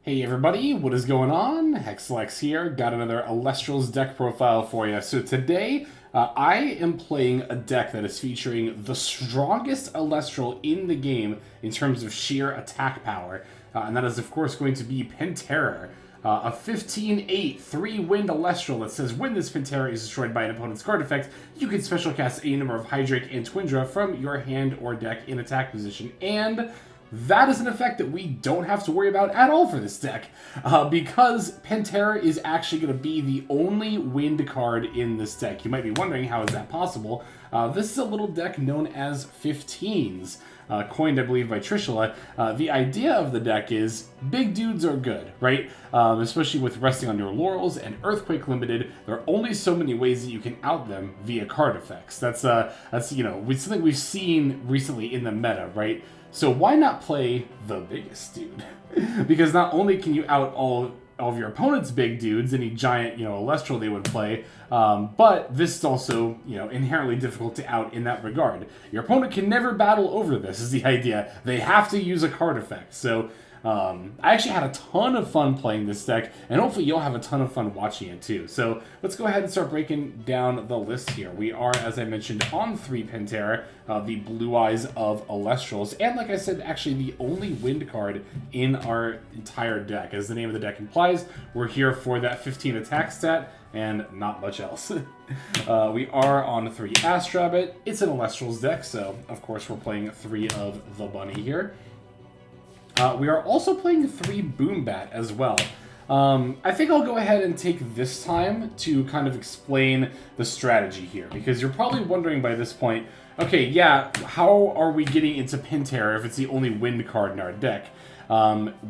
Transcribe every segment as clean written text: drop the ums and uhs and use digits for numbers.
Hey everybody, what is going on? Hexlex here, got another Alestral's deck profile for you. So today, I am playing a deck that is featuring the strongest Alestral in the game in terms of sheer attack power. And that is of course going to be PENTERROR. A 15-8 3-wind Alestral that says when this Penterror is destroyed by an opponent's card effect, you can special cast a number of Hydrake and Twindra from your hand or deck in attack position. And that is an effect that we don't have to worry about at all for this deck, because PENTERROR is actually going to be the only wind card in this deck. You might be wondering, how is that possible? This is a little deck known as 15s, coined, I believe, by Trishula. The idea of the deck is big dudes are good, right? Especially with resting on your laurels and Earthquake limited. There are only so many ways that you can out them via card effects. That's something we've seen recently in the meta, right? So why not play the biggest dude? Because not only can you out all of your opponent's big dudes, any giant, Alestral they would play, but this is also, inherently difficult to out in that regard. Your opponent can never battle over this, is the idea. They have to use a card effect. So I actually had a ton of fun playing this deck, and hopefully you'll have a ton of fun watching it too. So let's go ahead and start breaking down the list here. We are, as I mentioned, on 3 PENTERROR, the Blue Eyes of Alestrals, and like I said, actually the only wind card in our entire deck. As the name of the deck implies, we're here for that 15 attack stat, and not much else. We are on 3 Astrabbit. It's an Alestrals deck, so of course we're playing 3 of the bunny here. We are also playing 3 Boombat as well. I think I'll go ahead and take this time to kind of explain the strategy here, because you're probably wondering by this point, okay, yeah, how are we getting into PENTERROR if it's the only wind card in our deck?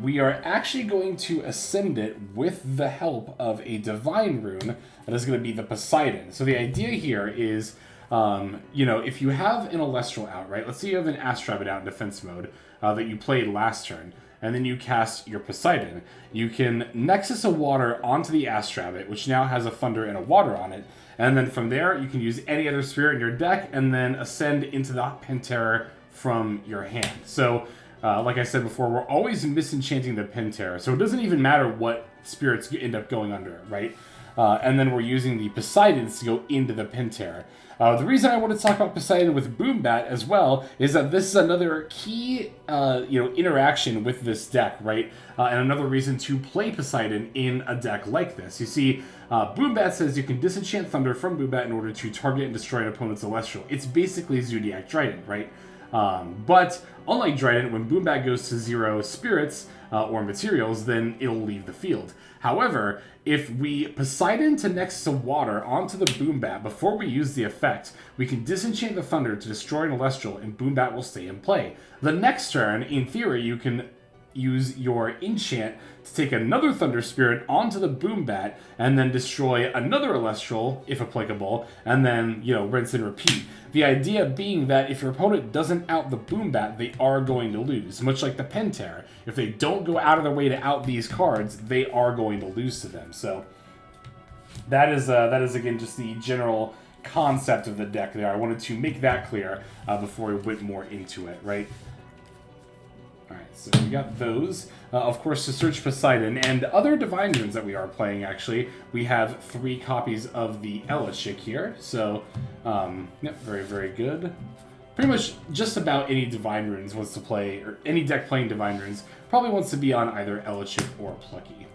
We are actually going to ascend it with the help of a Divine Rune that is going to be the Poseidon. So the idea here is, if you have an Alestral out, right? Let's say you have an Astrabbit out in defense mode that you played last turn, and then you cast your Poseidon. You can Nexus a water onto the Astrabbit, which now has a Thunder and a water on it, and then from there you can use any other spirit in your deck and then ascend into the PENTERROR from your hand. So, like I said before, we're always misenchanting the PENTERROR, so it doesn't even matter what spirits end up going under it, right? And then we're using the Poseidons to go into the PENTERROR. The reason I want to talk about Poseidon with Boombat as well is that this is another key, interaction with this deck, right? And another reason to play Poseidon in a deck like this. You see, Boombat says you can disenchant Thunder from Boombat in order to target and destroy an opponent's Celestial. It's basically Zodiac Trident, right? But unlike Trident, when Boombat goes to 0 spirits or materials, then it'll leave the field. However, if we Poseidon to Nexus a water onto the Boombat before we use the effect, we can disenchant the Thunder to destroy an Alestral, and Boombat will stay in play. The next turn, in theory, you can use your enchant to take another Thunder Spirit onto the Boombat and then destroy another Alestral, if applicable, and then, rinse and repeat. The idea being that if your opponent doesn't out the Boombat, they are going to lose, much like the PENTERROR. If they don't go out of their way to out these cards, they are going to lose to them. So that is again just the general concept of the deck there. I wanted to make that clear before we went more into it, right? Alright, so we got those. Of course, to search Poseidon and other Divine Runes that we are playing, actually, we have 3 copies of the Elishik here. So, yep, very, very good. Pretty much just about any Divine Runes wants to play, or any deck playing Divine Runes, probably wants to be on either Elishik or Plucky.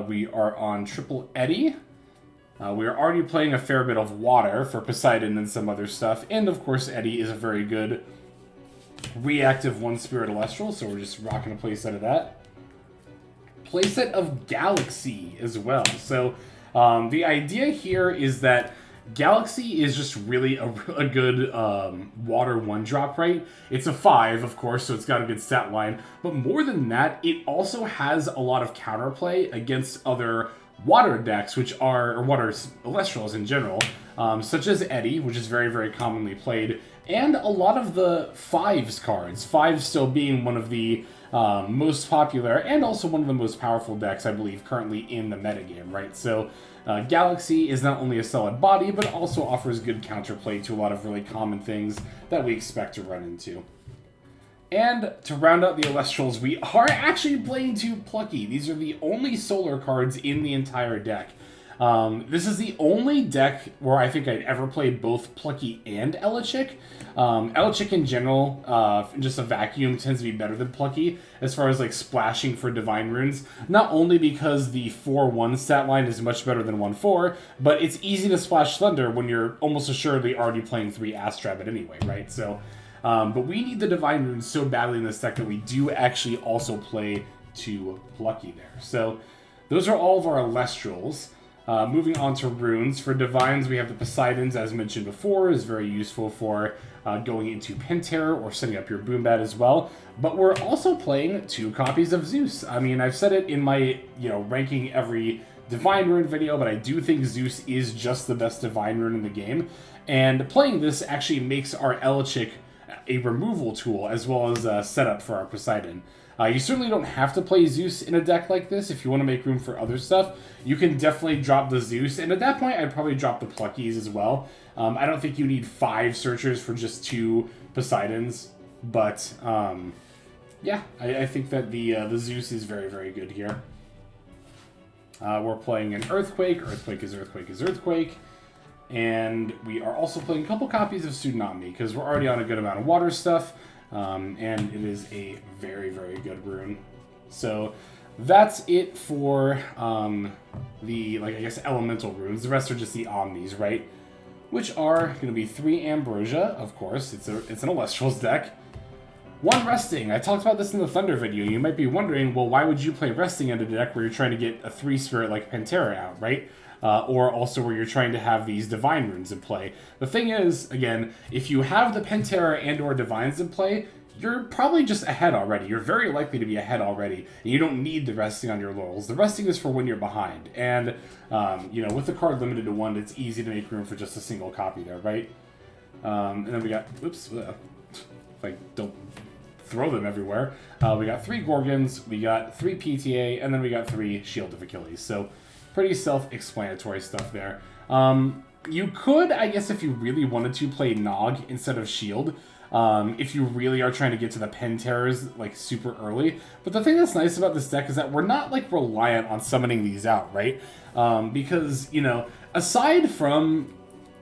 We are on Triple Eddy. We are already playing a fair bit of water for Poseidon and some other stuff. And, of course, Eddy is a very good reactive 1-spirit Alestral, so we're just rocking a playset of that. Playset of Galaxy as well. So the idea here is that Galaxy is just really a good water 1-drop, right? It's a 5, of course, so it's got a good stat line. But more than that, it also has a lot of counterplay against other water decks, or water Alestrals in general, such as Eddy, which is very, very commonly played, and a lot of the 5s cards. 5 still being one of the most popular and also one of the most powerful decks, I believe, currently in the metagame, right? So Galaxy is not only a solid body, but also offers good counterplay to a lot of really common things that we expect to run into. And to round out the Elestrals, we are actually playing 2 Plucky. These are the only solar cards in the entire deck. This is the only deck where I think I'd ever played both Plucky and Elichick. Elichick in general, just a vacuum, tends to be better than Plucky as far as like splashing for Divine Runes. Not only because the 4-1 stat line is much better than 1-4, but it's easy to splash Thunder when you're almost assuredly already playing 3 Astrabbit anyway, right? So, but we need the Divine Runes so badly in this deck that we do actually also play 2 Plucky there. So those are all of our Elestrals. Moving on to runes. For Divines, we have the Poseidons, as mentioned before, is very useful for going into PENTERROR or setting up your Boombat as well. But we're also playing 2 copies of Zeus. I mean, I've said it in my, ranking every Divine Rune video, but I do think Zeus is just the best Divine Rune in the game. And playing this actually makes our Elichick a removal tool as well as a setup for our Poseidon. You certainly don't have to play Zeus in a deck like this if you want to make room for other stuff. You can definitely drop the Zeus, and at that point, I'd probably drop the Pluckies as well. I don't think you need 5 Searchers for just 2 Poseidons, but yeah, I think that the Zeus is very, very good here. We're playing an Earthquake. Earthquake is Earthquake is Earthquake. And we are also playing a couple copies of Tsunami, because we're already on a good amount of water stuff. And it is a very, very good rune. So that's it for the, I guess, elemental runes. The rest are just the Omnis, right? Which are going to be 3 Ambrosia, of course. It's an Elestrals deck. 1 Resting. I talked about this in the Thunder video. You might be wondering, well, why would you play Resting in a deck where you're trying to get a 3-spirit like PENTERROR out, right? Or also where you're trying to have these Divine Runes in play. The thing is, again, if you have the PENTERROR and or Divines in play, you're probably just ahead already. You're very likely to be ahead already, and you don't need the Resting on your laurels. The Resting is for when you're behind, and, with the card limited to 1, it's easy to make room for just a single copy there, right? And then we got, oops, don't throw them everywhere. We got 3 Gorgons, we got 3 PTA, and then we got 3 Shield of Achilles. So pretty self-explanatory stuff there. You could, I guess, if you really wanted to, play Nog instead of Shield. If you really are trying to get to the PENTERRORs, super early. But the thing that's nice about this deck is that we're not, reliant on summoning these out, right? Because, aside from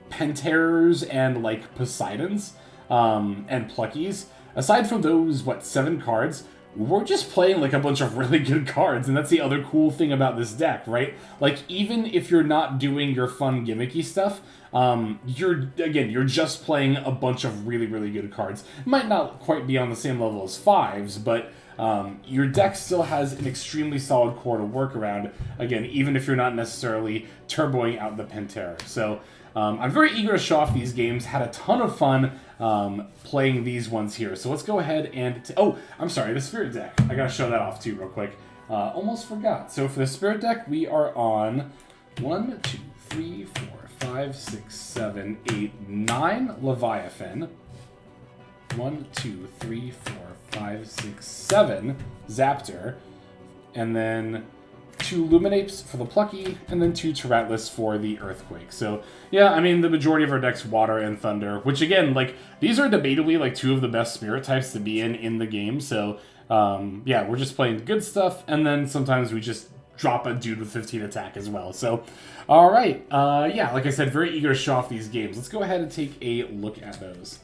PENTERRORs and, Poseidons, and Pluckies, aside from those, 7 cards, we're just playing, a bunch of really good cards, and that's the other cool thing about this deck, right? Even if you're not doing your fun gimmicky stuff, you're just playing a bunch of really, really good cards. It might not quite be on the same level as 5s, but your deck still has an extremely solid core to work around, again, even if you're not necessarily turboing out the PENTERROR. So I'm very eager to show off these games. Had a ton of fun playing these ones here. So let's go ahead and... oh, I'm sorry, the Spirit deck. I gotta show that off too real quick. Almost forgot. So for the Spirit deck, we are on 1, 2, 3, 4, 5, 6, 7, 8, 9 Leviathan. 1, 2, 3, 4, 5, 6, 7 Zaptor. And then 2 Luminapes for the Plucky, and then 2 Tyratlis for the Earthquake. So, yeah, I mean, the majority of our deck's Water and Thunder, which, again, these are debatably, 2 of the best Spirit types to be in the game. So, yeah, we're just playing good stuff, and then sometimes we just drop a dude with 15 attack as well. So, all right. Yeah, like I said, very eager to show off these games. Let's go ahead and take a look at those.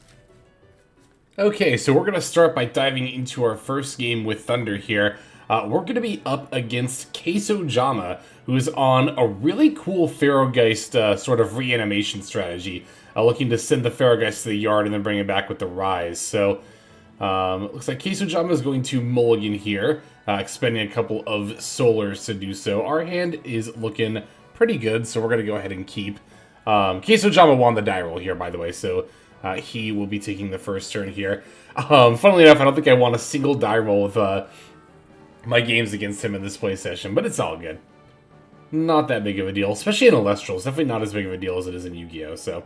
Okay, so we're going to start by diving into our first game with Thunder here. We're going to be up against Queso Jama, who's on a really cool Pharaohgeist sort of reanimation strategy, looking to send the Pharaohgeist to the yard and then bring it back with the Rise. So, it looks like Queso Jama is going to mulligan here, expending a couple of Solars to do so. Our hand is looking pretty good, so we're going to go ahead and keep. Queso Jama won the die roll here, by the way, so he will be taking the first turn here. Funnily enough, I don't think I won a single die roll with my games against him in this play session, but it's all good. Not that big of a deal, especially in Elestrals. Definitely not as big of a deal as it is in Yu-Gi-Oh! So,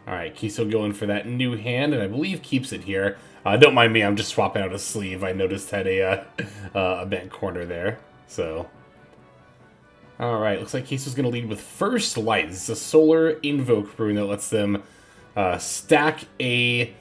alright, Kiso going for that new hand, and I believe keeps it here. Don't mind me, I'm just swapping out a sleeve. I noticed had a bent corner there. So, alright, looks like Kiso's going to lead with First Light. This is a Solar Invoke rune that lets them stack a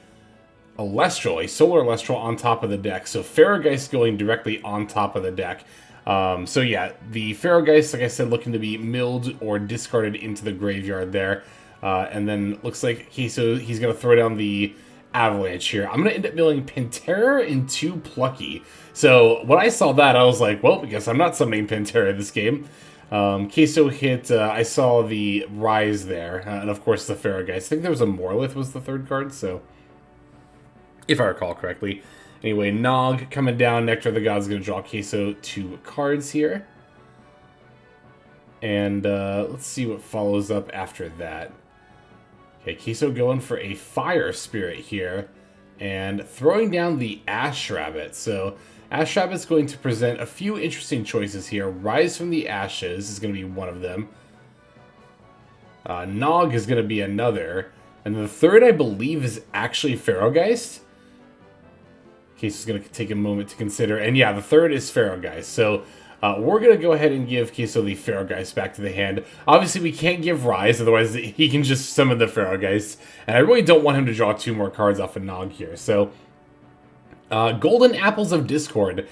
Alestral, a Solar Alestral on top of the deck. So Ferrogeist going directly on top of the deck. So yeah, the Ferrogeist, like I said, looking to be milled or discarded into the graveyard there. And then looks like he's going to throw down the Avalanche here. I'm going to end up milling PENTERROR and 2 Plucky. So when I saw that, I was like, well, because I'm not summoning PENTERROR this game. Queso hit, I saw the Rise there, and of course the Ferrogeist. I think there was a Morlith was the third card, so if I recall correctly. Anyway, Nog coming down, Nectar of the Gods going to draw Queso 2 cards here. And let's see what follows up after that. Okay, Queso going for a Fire Spirit here, and throwing down the Ash Rabbit. So Ash Rabbit's going to present a few interesting choices here. Rise from the Ashes is going to be one of them. Nog is going to be another. And the third, I believe, is actually Ferrogeist. Queso's going to take a moment to consider. And yeah, the third is Ferrogeist. So we're going to go ahead and give Queso the Ferrogeist back to the hand. Obviously, we can't give Rise, otherwise he can just summon the Ferrogeist. And I really don't want him to draw 2 more cards off of Nog here. So Golden Apples of Discord.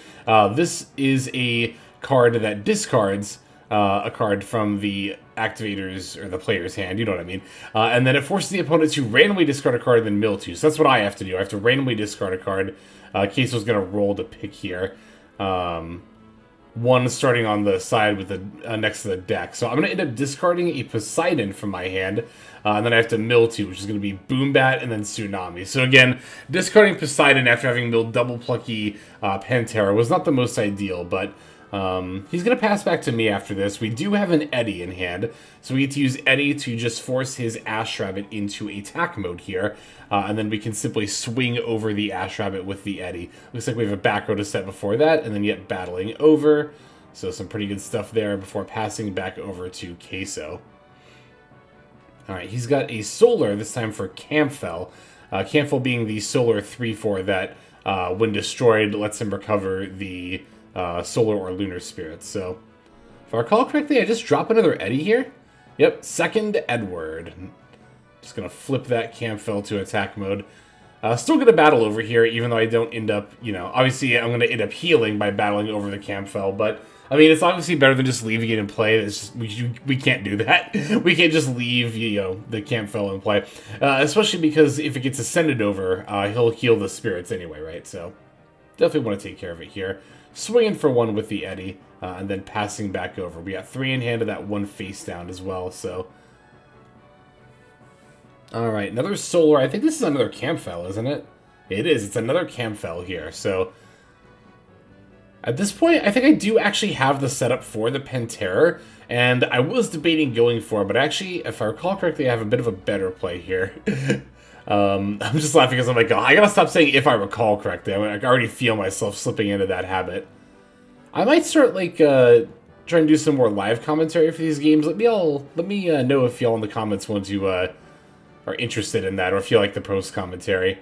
This is a card that discards a card from the activator's or the player's hand, you know what I mean. And then it forces the opponent to randomly discard a card and then mill 2. So that's what I have to do. I have to randomly discard a card. Queso's going to roll to pick here. One starting on the side with the next to the deck. So I'm going to end up discarding a Poseidon from my hand. And then I have to mill 2, which is going to be Boombat and then Tsunami. So again, discarding Poseidon after having milled double Plucky PENTERROR was not the most ideal, but he's going to pass back to me after this. We do have an Eddy in hand, so we get to use Eddy to just force his Ash Rabbit into attack mode here, and then we can simply swing over the Ash Rabbit with the Eddy. Looks like we have a back row to set before that, and then yet battling over. So some pretty good stuff there before passing back over to Queso. Alright, he's got a Solar, this time for Campfell. Campfell being the Solar 3/4 that, when destroyed, lets him recover the Solar or Lunar Spirits. So, if I recall correctly, I just drop another Eddy here. Yep, second Edward. Just going to flip that Campfell to attack mode. Still going to battle over here, even though I don't end up, you know, obviously I'm going to end up healing by battling over the Campfell, but I mean, it's obviously better than just leaving it in play. It's just, we can't do that. We can't just leave, you know, the Campfell in play. Especially because if it gets ascended over, he'll heal the spirits anyway, right? So, definitely want to take care of it here. Swinging for 1 with the Eddy, and then passing back over. We got 3 in hand of that 1 face down as well, so. Alright, another Solar. I think this is another Campfell, isn't it? It is. It's another Campfell here, so. At this point, I think I do actually have the setup for the PENTERROR, and I was debating going for it, but actually, if I recall correctly, I have a bit of a better play here. I'm just laughing because I'm like, oh, I gotta stop saying if I recall correctly. I already feel myself slipping into that habit. I might start, like, trying to do some more live commentary for these games. Let me know if y'all in the comments want to, are interested in that, or if you like the post commentary.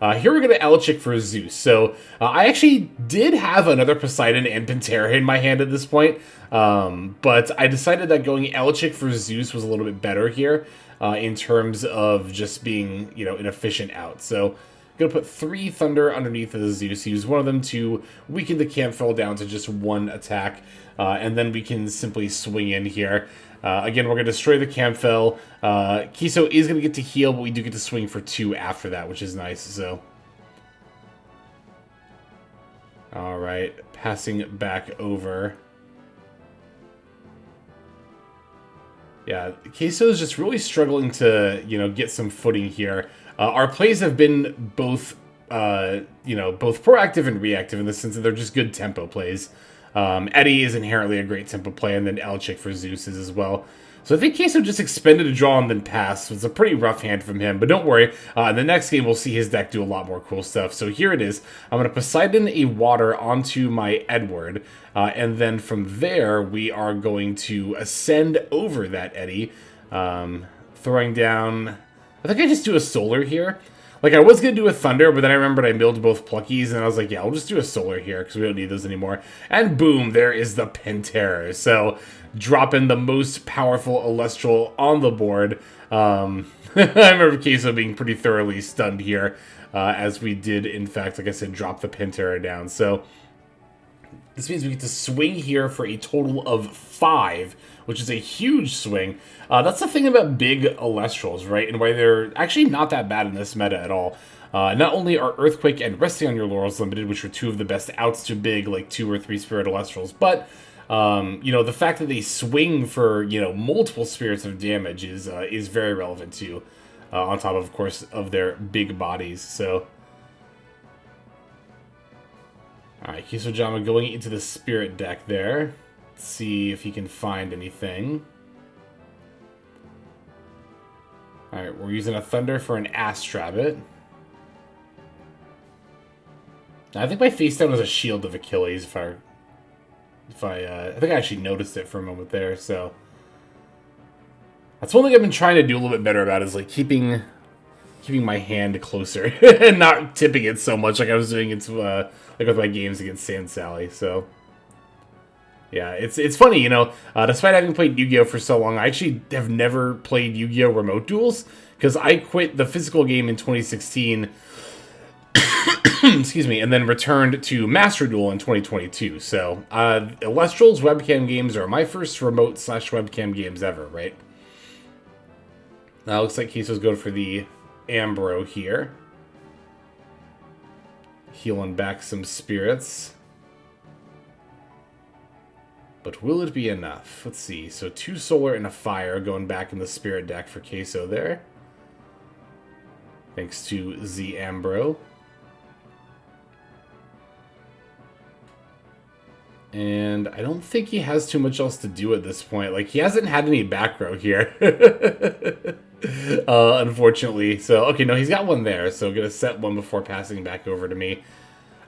Here we're going to Elchik for Zeus. So, I actually did have another Poseidon and PENTERROR in my hand at this point, but I decided that going Elchik for Zeus was a little bit better here, in terms of just being, you know, an efficient out. So, I'm going to put 3 Thunder underneath the Zeus, use one of them to weaken the Campfell down to just 1 attack, and then we can simply swing in here. Again, we're going to destroy the Campfell. Queso is going to get to heal, but we do get to swing for 2 after that, which is nice, so. Alright, passing back over. Yeah, Queso is just really struggling to, you know, get some footing here. Our plays have been both, you know, both proactive and reactive in the sense that they're just good tempo plays. Eddy is inherently a great tempo play, and then Elchik for Zeus is as well. So I think Queso just expended a draw and then passed. It's a pretty rough hand from him, but don't worry. In the next game, we'll see his deck do a lot more cool stuff. So here it is. I'm going to Poseidon a Water onto my Edward, and then from there, we are going to ascend over that Eddy, throwing down. I think I just do a Solar here. Like, I was going to do a Thunder, but then I remembered I milled both Pluckies, and I was like, yeah, I'll just do a Solar here, because we don't need those anymore. And boom, there is the PENTERROR. So, dropping the most powerful Alestral on the board. I remember Queso being pretty thoroughly stunned here. as we did, in fact, like I said, drop the PENTERROR down. So this means we get to swing here for a total of 5, which is a huge swing. That's the thing about big Alestrals, right? And why they're actually not that bad in this meta at all. Not only are Earthquake and Resting on Your Laurels limited, which are 2 of the best outs to big, like 2 or 3 Spirit Alestrals, but you know, the fact that they swing for, you know, multiple spirits of damage is very relevant too. On top of course, of their big bodies. So, all right, Kisojama going into the Spirit deck there. Let's see if he can find anything. All right, we're using a Thunder for an Astrabbit. I think my face down was a Shield of Achilles. I think I actually noticed it for a moment there. So that's one thing I've been trying to do a little bit better about, is like keeping my hand closer and not tipping it so much like I was doing it like with my games against Sand Sally. So yeah, it's funny, you know, despite having played Yu-Gi-Oh for so long, I actually have never played Yu-Gi-Oh remote duels, because I quit the physical game in 2016. Excuse me, and then returned to Master Duel in 2022. So, Alestral's webcam games are my first remote/webcam games ever, right? Now, looks like Kiso's going for the Ambro here. Healing back some spirits. But will it be enough? Let's see. So, 2 solar and a fire going back in the spirit deck for Kiso there. Thanks to Z Ambro. And I don't think he has too much else to do at this point. Like, he hasn't had any back row here. Unfortunately. So, okay, no, he's got one there. So, gonna set one before passing back over to me.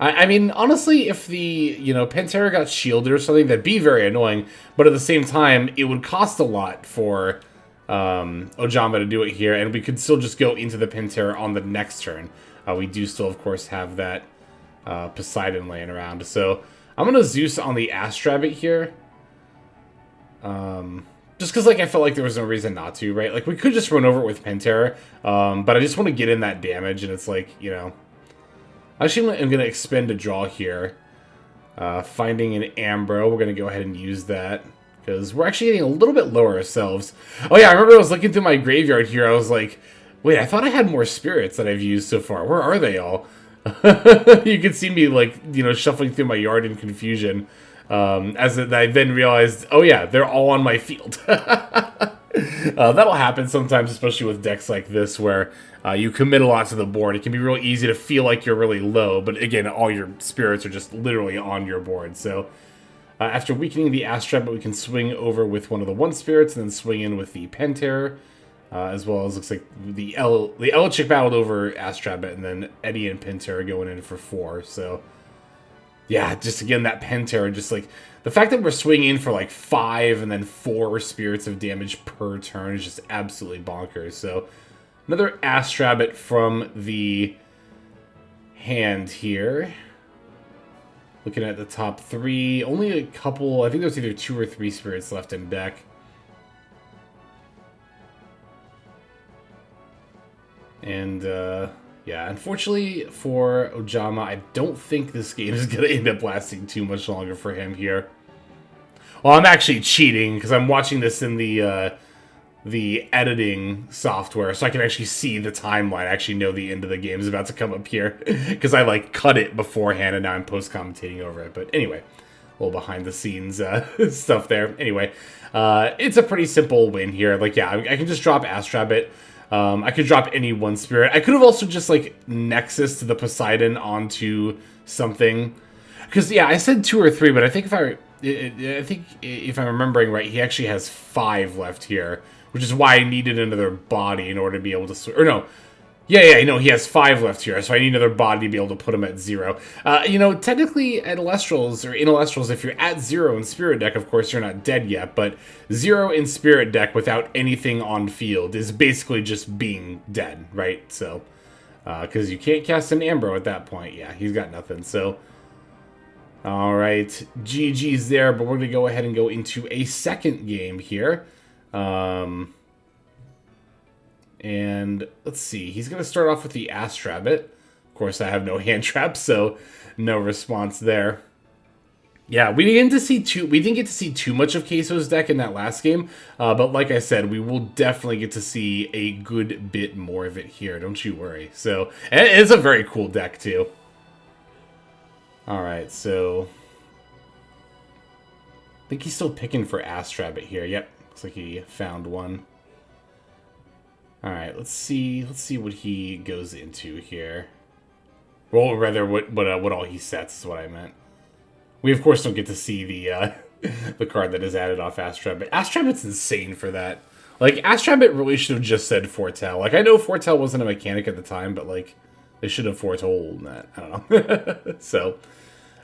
I mean, honestly, if the, you know, PENTERROR got shielded or something, that'd be very annoying. But at the same time, it would cost a lot for Ojama to do it here. And we could still just go into the PENTERROR on the next turn. We do still, of course, have that Poseidon laying around. So I'm going to Zeus on the Astrabbit here. Just because, like, I felt like there was no reason not to, right? Like, we could just run over it with PENTERROR. But I just want to get in that damage. And it's like, you know, actually, I'm going to expend a draw here. Finding an Ambro. We're going to go ahead and use that, because we're actually getting a little bit lower ourselves. Oh, yeah, I remember I was looking through my graveyard here. I was like, wait, I thought I had more spirits that I've used so far. Where are they all? You can see me, like, you know, shuffling through my yard in confusion. As I then realized, oh, yeah, they're all on my field. That'll happen sometimes, especially with decks like this, where you commit a lot to the board. It can be real easy to feel like you're really low, but again, all your spirits are just literally on your board. So after weakening the Astrabbit, we can swing over with one of the 1 spirits and then swing in with the PENTERROR, as well as looks like the Elchick battled over Astrabbit, and then Eddie and PENTERROR going in for 4. So yeah, just again, that PENTERROR, just like the fact that we're swinging in for like 5 and then 4 spirits of damage per turn is just absolutely bonkers. So another Astrabbit from the hand here. Looking at the top 3, only a couple, I think there's either 2 or 3 spirits left in deck. And, yeah, unfortunately for Ojama, I don't think this game is going to end up lasting too much longer for him here. Well, I'm actually cheating, because I'm watching this in the editing software, so I can actually see the timeline. I actually know the end of the game is about to come up here, because I, like, cut it beforehand, and now I'm post-commentating over it. But anyway, a little behind-the-scenes stuff there. Anyway, it's a pretty simple win here. Like, yeah, I can just drop Astrabbit. I could drop any 1 spirit. I could have also just, like, Nexus to the Poseidon onto something. Because, yeah, I said 2 or 3, but I think if I'm remembering right, he actually has 5 left here, which is why I needed another body in order to be able to... Or no. Yeah, he has 5 left here, so I need another body to be able to put him at 0. You know, technically at Alestrals, or in Alestrals, if you're at 0 in Spirit Deck, of course, you're not dead yet, but 0 in Spirit Deck without anything on field is basically just being dead, right? So, because you can't cast an Ambro at that point. Yeah, he's got nothing, so... Alright, GG's there, but we're going to go ahead and go into a second game here. And let's see, he's going to start off with the Astrabbit. course, I have no hand traps, so no response there. Yeah, we didn't get to see too much of Queso's deck in that last game, but like I said, we will definitely get to see a good bit more of it here. Don't you worry. So, and it's a very cool deck too. All right, so I think he's still picking for Astrabbit here. Yep, looks like he found one. All right, let's see what he goes into here. Well, rather, what all he sets is what I meant. We, of course, don't get to see the the card that is added off Astrabbit. Astrabbit's insane for that. Like, Astrabbit really should have just said Foretell. Like, I know Foretell wasn't a mechanic at the time, but, like, they should have foretold that. I don't know. So,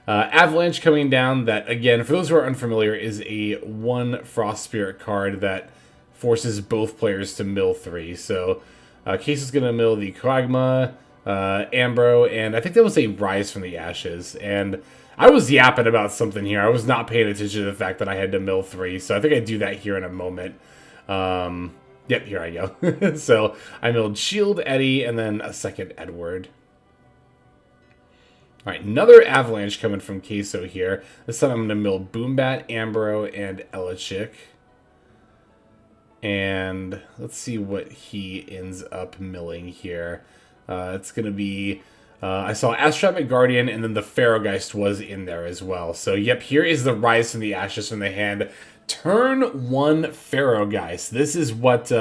Avalanche coming down. That, again, for those who are unfamiliar, is a 1 Frost Spirit card that forces both players to mill 3. So, Case is going to mill the Koagma, Ambro, and I think that was a Rise from the Ashes. And I was yapping about something here. I was not paying attention to the fact that I had to mill 3, so I think I do that here in a moment. Yep, here I go. So I milled Shield, Eddie, and then a second Edward. All right, another Avalanche coming from Queso here. This time I'm going to mill Boombat, Ambro, and Elichik. And let's see what he ends up milling here. It's going to be... I saw Astrabbit Guardian, and then the Pharaohgeist was in there as well. So, yep, here is the Rise from the Ashes from the hand. Turn 1 Pharaohgeist. This is what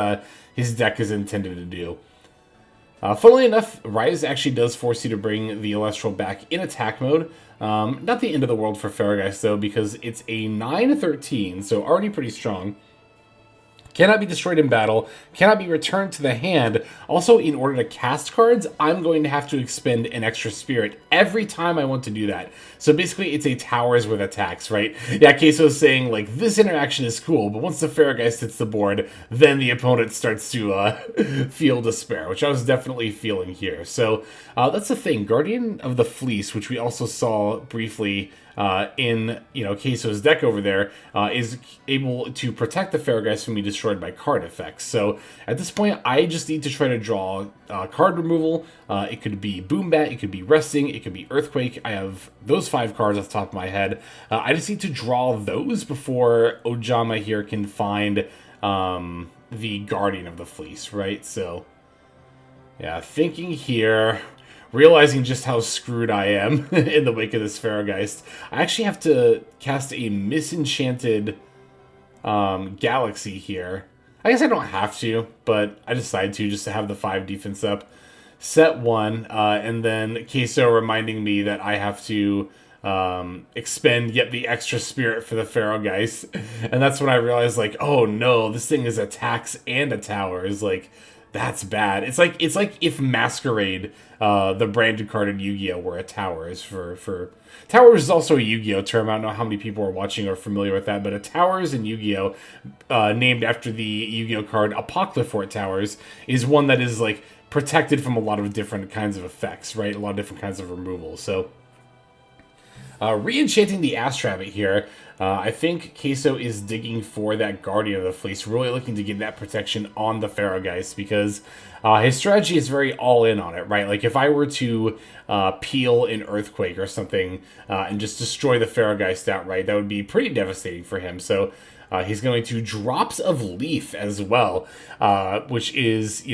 his deck is intended to do. Funnily enough, Rise actually does force you to bring the Celestial back in attack mode. Not the end of the world for Pharaohgeist, though, because it's a 9/13, so already pretty strong. Cannot be destroyed in battle, cannot be returned to the hand. Also, in order to cast cards, I'm going to have to expend an extra spirit every time I want to do that. So basically, it's a towers with attacks, right? Yeah, Queso's saying, like, this interaction is cool, but once the Pharaohgeist hits the board, then the opponent starts to feel despair, which I was definitely feeling here. So that's the thing. Guardian of the Fleece, which we also saw briefly in Queso's deck over there, is able to protect the Pharaohgeist from being destroyed by card effects. So at this point, I just need to try to draw card removal. It could be Boombat, it could be Resting, it could be Earthquake. I have those 5 cards off the top of my head. I just need to draw those before Ojama here can find the Guardian of the Fleece, right? So yeah, thinking here, realizing just how screwed I am in the wake of this Pharaohgeist, I actually have to cast a Misenchanted Galaxy here. I guess I don't have to, but I decided to just to have the 5 defense up. Set 1, and then Queso reminding me that I have to expend yet the extra spirit for the Pharaohgeist. And that's when I realized, like, oh no, this thing is attacks and a tower. Is like, that's bad. It's like if Masquerade, the branded card in Yu-Gi-Oh, were a towers for towers is also a Yu-Gi-Oh term. I don't know how many people are watching or familiar with that, but a towers in Yu-Gi-Oh, named after the Yu-Gi-Oh card Apocryphort Towers, is one that is like protected from a lot of different kinds of effects, right? A lot of different kinds of removal. So re-enchanting the Astrabbit here. I think Queso is digging for that Guardian of the Fleece, really looking to get that protection on the Pharaohgeist, because his strategy is very all-in on it, right? Like, if I were to peel an Earthquake or something and just destroy the Pharaohgeist outright, that would be pretty devastating for him. So he's going to Drops of Leaf as well, which is,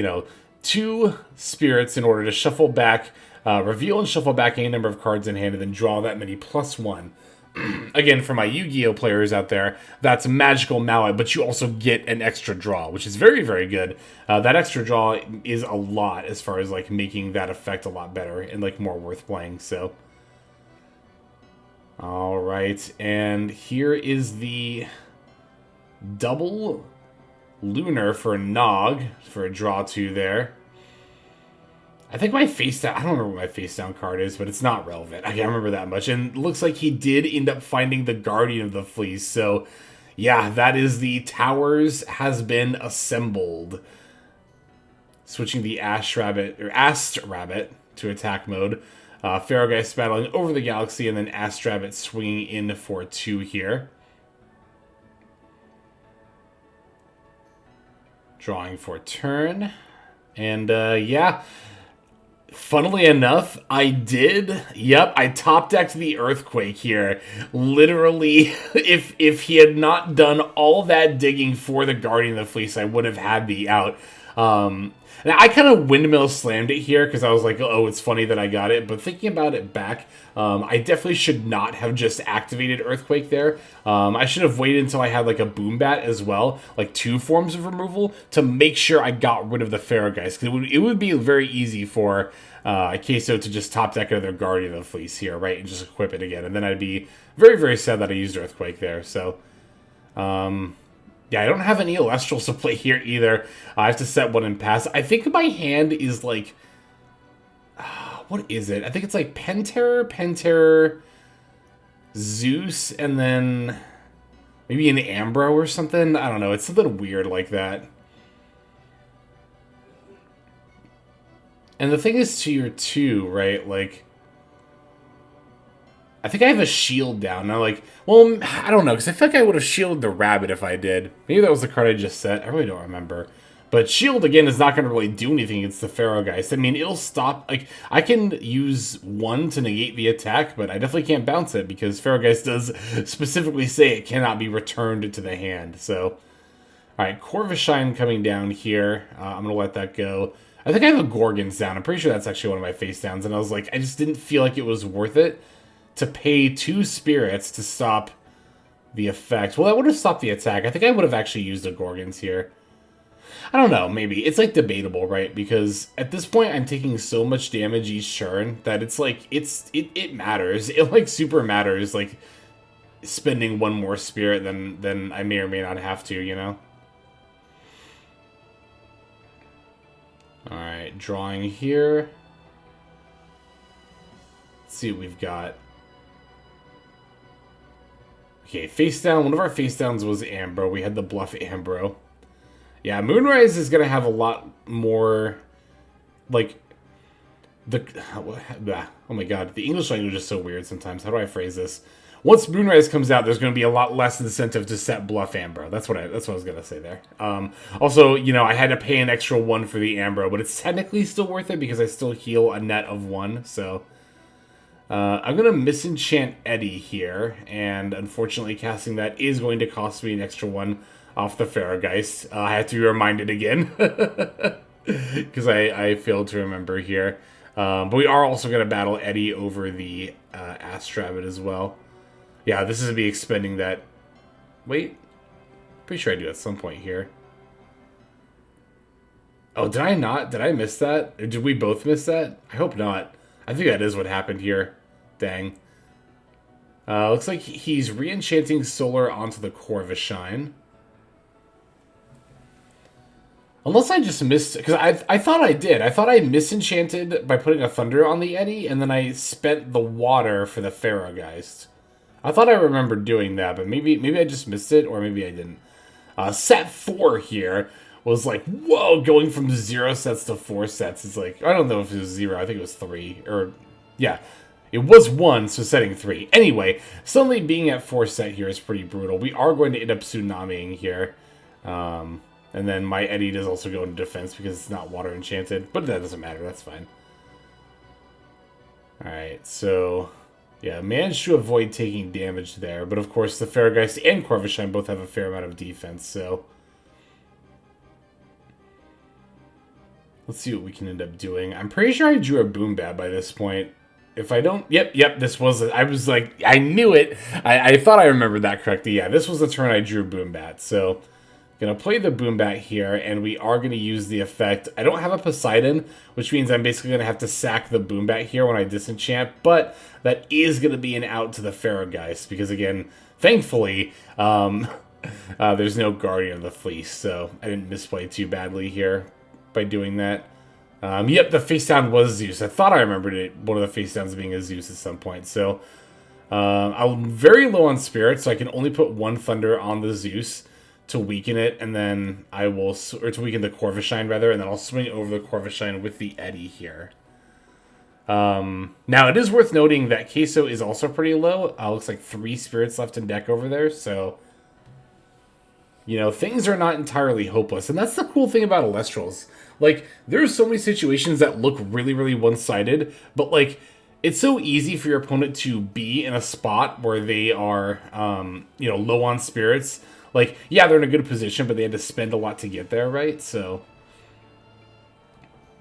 2 spirits in order to shuffle back, reveal and shuffle back any number of cards in hand, and then draw that many +1. Again, for my Yu-Gi-Oh players out there, that's Magical Mallet, but you also get an extra draw, which is very, very good. That extra draw is a lot as far as like making that effect a lot better and like more worth playing. So, all right, and here is the double Lunar for Nog for a draw 2 there. I think my face down, I don't remember what my face down card is, but it's not relevant. I can't remember that much. And it looks like he did end up finding the Guardian of the Fleece. So, yeah, that is the Towers has been assembled. Switching the Astrabbit to attack mode. Pharaohgeist battling over the galaxy, and then Astrabbit swinging in for 2 here. Drawing for turn. And, yeah, Funnily enough, I did. Yep, I top decked the Earthquake here. Literally, if he had not done all that digging for the Guardian of the Fleece, I would have had the out. And I kind of windmill slammed it here because I was like, oh, it's funny that I got it. But thinking about it back, I definitely should not have just activated Earthquake there. I should have waited until I had like a Boom Bat as well, like 2 forms of removal, to make sure I got rid of the Pharaohgeist. Because it would be very easy for Queso to just top deck another Guardian of the Fleece here, right? And just equip it again. And then I'd be very, very sad that I used Earthquake there. So, yeah, I don't have any Alestrals to play here either. I have to set one and pass. I think my hand is like... what is it? I think it's like Penterror, Zeus, and then maybe an Ambro or something. I don't know. It's something weird like that. And the thing is, tier 2, right? Like, I think I have a shield down. Now, like, well, I don't know, because I feel like I would have shielded the rabbit if I did. Maybe that was the card I just set. I really don't remember. But shield, again, is not going to really do anything against the Pharaohgeist. I mean, it'll stop... Like, I can use 1 to negate the attack, but I definitely can't bounce it, because Pharaohgeist does specifically say it cannot be returned to the hand. So, alright, Corvishine coming down here. I'm going to let that go. I think I have a Gorgons down. I'm pretty sure that's actually one of my face downs. And I was like, I just didn't feel like it was worth it to pay 2 spirits to stop the effect. Well, that would have stopped the attack. I think I would have actually used a Gorgons here. I don't know, maybe. It's, like, debatable, right? Because at this point, I'm taking so much damage each turn that it's, like, it matters. It, like, super matters, like, spending 1 more spirit than I may or may not have to, you know? Alright, drawing here. Let's see what we've got. Okay, face down. One of our face downs was Ambro. We had the bluff Ambro. Yeah, Moonrise is going to have a lot more, like, oh my god, the English language is so weird sometimes. How do I phrase this? Once Moonrise comes out, there's going to be a lot less incentive to set bluff Ambro. That's what I was going to say there. Also, you know, I had to pay an extra 1 for the Ambro, but it's technically still worth it because I still heal a net of 1, so... I'm going to misenchant Eddie here, and unfortunately casting that is going to cost me an extra 1 off the Pharaohgeist. I have to be reminded again, because I failed to remember here. But we are also going to battle Eddie over the Astrabbit as well. Yeah, this is going to be expending that... Wait, pretty sure I do at some point here. Oh, did I not? Did I miss that? Or did we both miss that? I hope not. I think that is what happened here. Dang. Looks like he's re-enchanting Solar onto the Corvishine. Unless I just missed... Because I thought I did. I thought I misenchanted by putting a Thunder on the Eddie, and then I spent the water for the Pharaohgeist. I thought I remembered doing that, but maybe I just missed it, or maybe I didn't. Set 4 here was like, whoa, going from 0 sets to 4 sets. It's like, I don't know if it was 0. I think it was 3. Or, yeah. It was 1, so setting 3. Anyway, suddenly being at 4 set here is pretty brutal. We are going to end up tsunamiing here. And then my Eddie does also go into defense because it's not water enchanted. But that doesn't matter. That's fine. Alright, so... Yeah, managed to avoid taking damage there. But of course, the Pharaohgeist and Corvishine both have a fair amount of defense, so... Let's see what we can end up doing. I'm pretty sure I drew a Boom Bat by this point. If I don't... Yep, this was... I was like... I knew it! I thought I remembered that correctly. Yeah, this was the turn I drew Boom Bat. So, gonna play the Boom Bat here, and we are gonna use the effect. I don't have a Poseidon, which means I'm basically gonna have to sack the Boom Bat here when I disenchant, but that is gonna be an out to the Pharaohgeist, because again, thankfully, there's no Guardian of the Fleece, so I didn't misplay too badly here by doing that. Yep, the face down was Zeus. I thought I remembered it, one of the face downs being a Zeus at some point. So, I'm very low on spirit, so I can only put 1 Thunder on the Zeus to weaken it, and then I will, or to weaken the Corvishine rather, and then I'll swing over the Corvishine with the Eddie here. Now, it is worth noting that Queso is also pretty low. Looks like 3 spirits left in deck over there, so... You know, things are not entirely hopeless. And that's the cool thing about Alestrals. Like, there's so many situations that look really, really one-sided, but, like, it's so easy for your opponent to be in a spot where they are, you know, low on spirits. Like, yeah, they're in a good position, but they had to spend a lot to get there, right? So,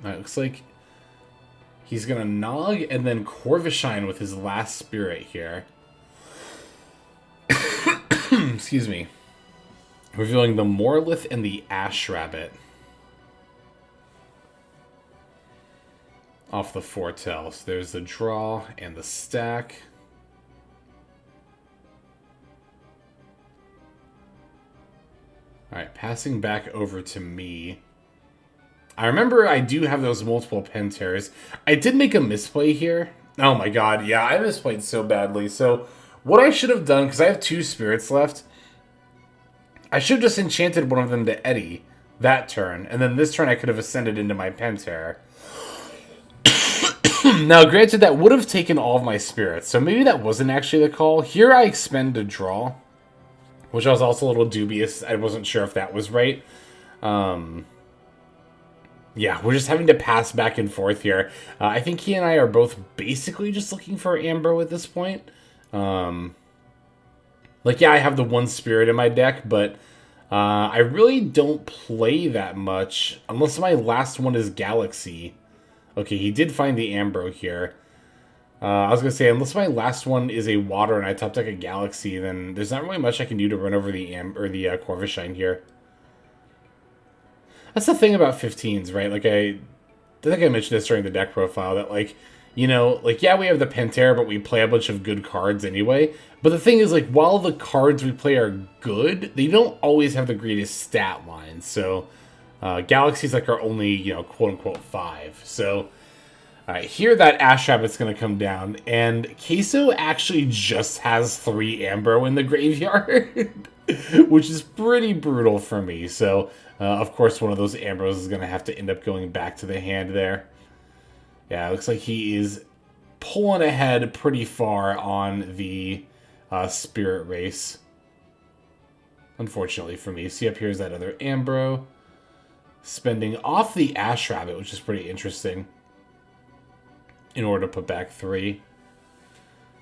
it looks like he's going to Nog and then Corvishine with his last spirit here. Excuse me. Revealing the Morlith and the Ash Rabbit. Off the Foretell. So there's the draw and the stack. Alright, passing back over to me. I remember I do have those multiple Penterrors. I did make a misplay here. Oh my god, yeah, I misplayed so badly. So, what I should have done, because I have 2 spirits left, I should have just enchanted one of them to Eddie that turn, and then this turn I could have ascended into my Penterror. Now, granted, that would have taken all of my spirits, so maybe that wasn't actually the call. Here I expend a draw, which I was also a little dubious. I wasn't sure if that was right. Yeah, we're just having to pass back and forth here. I think he and I are both basically just looking for Ambro at this point. Like, yeah, I have the 1 spirit in my deck, but I really don't play that much unless my last one is Galaxy. Okay, he did find the Ambro here. I was going to say, unless my last one is a water and I top deck a Galaxy, then there's not really much I can do to run over the Corvishine here. That's the thing about 15s, right? Like, I think I mentioned this during the deck profile, that, like, you know, like, yeah, we have the Penterror, but we play a bunch of good cards anyway. But the thing is, like, while the cards we play are good, they don't always have the greatest stat lines. So, Galaxy's like our only, you know, quote-unquote 5. So, alright, here that Ash Rabbit's going to come down, and Queso actually just has 3 Ambro in the graveyard, which is pretty brutal for me. So, of course, one of those Ambros is going to have to end up going back to the hand there. Yeah, it looks like he is pulling ahead pretty far on the Spirit Race. Unfortunately for me. See, up here is that other Ambro. Spending off the Ash Rabbit, which is pretty interesting, in order to put back 3.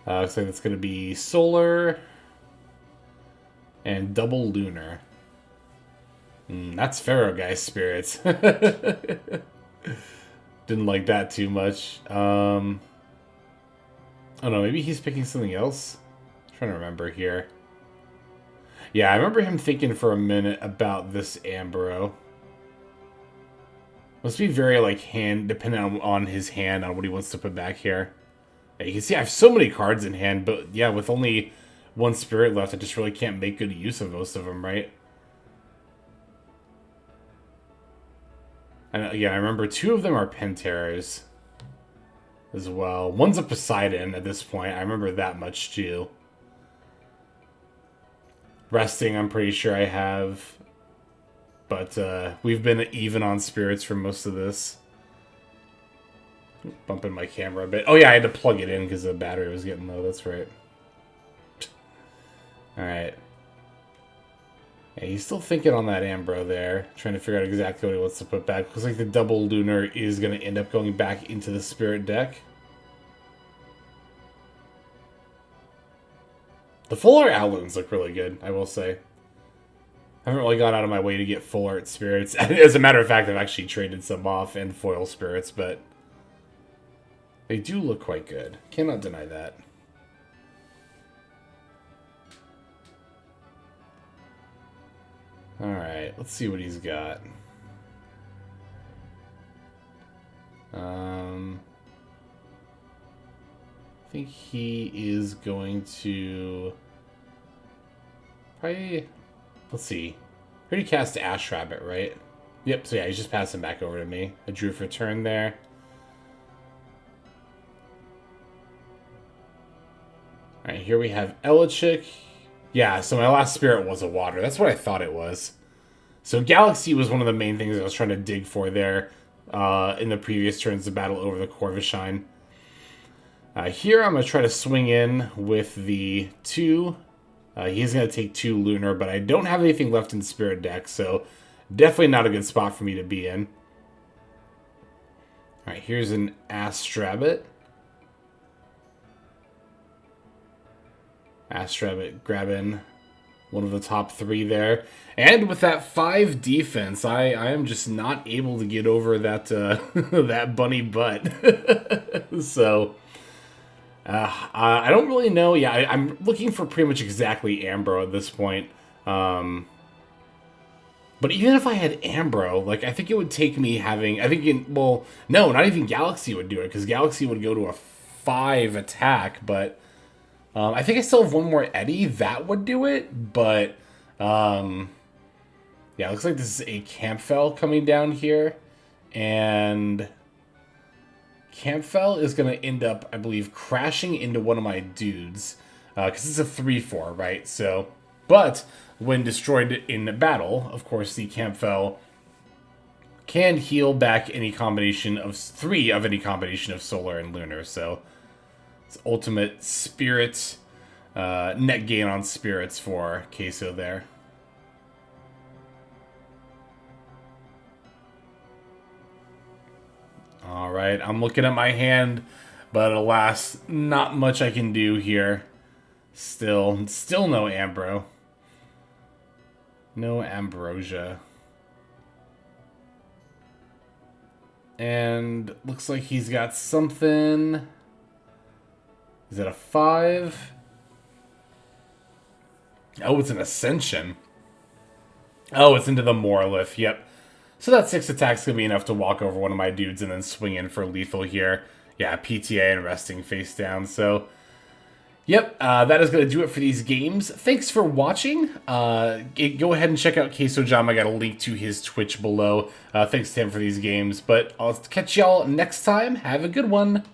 Looks like that's going to be Solar and double Lunar. That's Pharaoh Guy's spirits. Didn't like that too much. Oh no, maybe he's picking something else? I'm trying to remember here. Yeah, I remember him thinking for a minute about this Ambro. Must be very, like, dependent on his hand, on what he wants to put back here. Yeah, you can see I have so many cards in hand, but yeah, with only 1 spirit left, I just really can't make good use of most of them, right? And again, I remember 2 of them are Penterrors as well. One's a Poseidon at this point. I remember that much too. Resting, I'm pretty sure I have. But we've been even on spirits for most of this. Bumping my camera a bit. Oh yeah, I had to plug it in because the battery was getting low. That's right. Alright. Yeah, he's still thinking on that Ambro there. Trying to figure out exactly what he wants to put back. Looks like the double Lunar is going to end up going back into the Spirit deck. The full art Outloons look really good, I will say. I haven't really gone out of my way to get full art spirits. As a matter of fact, I've actually traded some off and foil spirits, but they do look quite good. Cannot deny that. Alright, let's see what he's got. I think he is going to probably, let's see. I already cast Ash Rabbit, right? Yep, so yeah, he's just passing back over to me. I drew for turn there. Alright, here we have Elichik. Yeah, so my last spirit was a water. That's what I thought it was. So Galaxy was one of the main things I was trying to dig for there in the previous turns to battle over the Corvishine. Here I'm going to try to swing in with the 2 He's going to take 2 Lunar, but I don't have anything left in Spirit deck, so definitely not a good spot for me to be in. Alright, here's an Astrabbit. Astrabbit grabbing one of the top 3 there. And with that 5 defense, I am just not able to get over that that bunny butt. So, I don't really know. Yeah, I'm looking for pretty much exactly Ambro at this point. But even if I had Ambro, like, I think it would take me having... well, no, not even Galaxy would do it, because Galaxy would go to a 5 attack, but... I think I still have one more Eddie. That would do it, but... yeah, it looks like this is a Campfell coming down here, and... Campfell is going to end up, I believe, crashing into one of my dudes, because it's a 3/4, right? So, but when destroyed in battle, of course, the Campfell can heal back any combination of 3 of any combination of Solar and Lunar. So, it's ultimate spirit, net gain on spirits for Queso there. Alright, I'm looking at my hand, but alas, not much I can do here. Still no Ambro. No Ambrosia. And looks like he's got something. Is it a 5? Oh, it's an Ascension. Oh, it's into the Morlith, yep. So that 6 attack's going to be enough to walk over one of my dudes and then swing in for lethal here. Yeah, PTA and resting face down. So, yep, that is going to do it for these games. Thanks for watching. Go ahead and check out Queso Jam. I got a link to his Twitch below. Thanks to him for these games. But I'll catch y'all next time. Have a good one.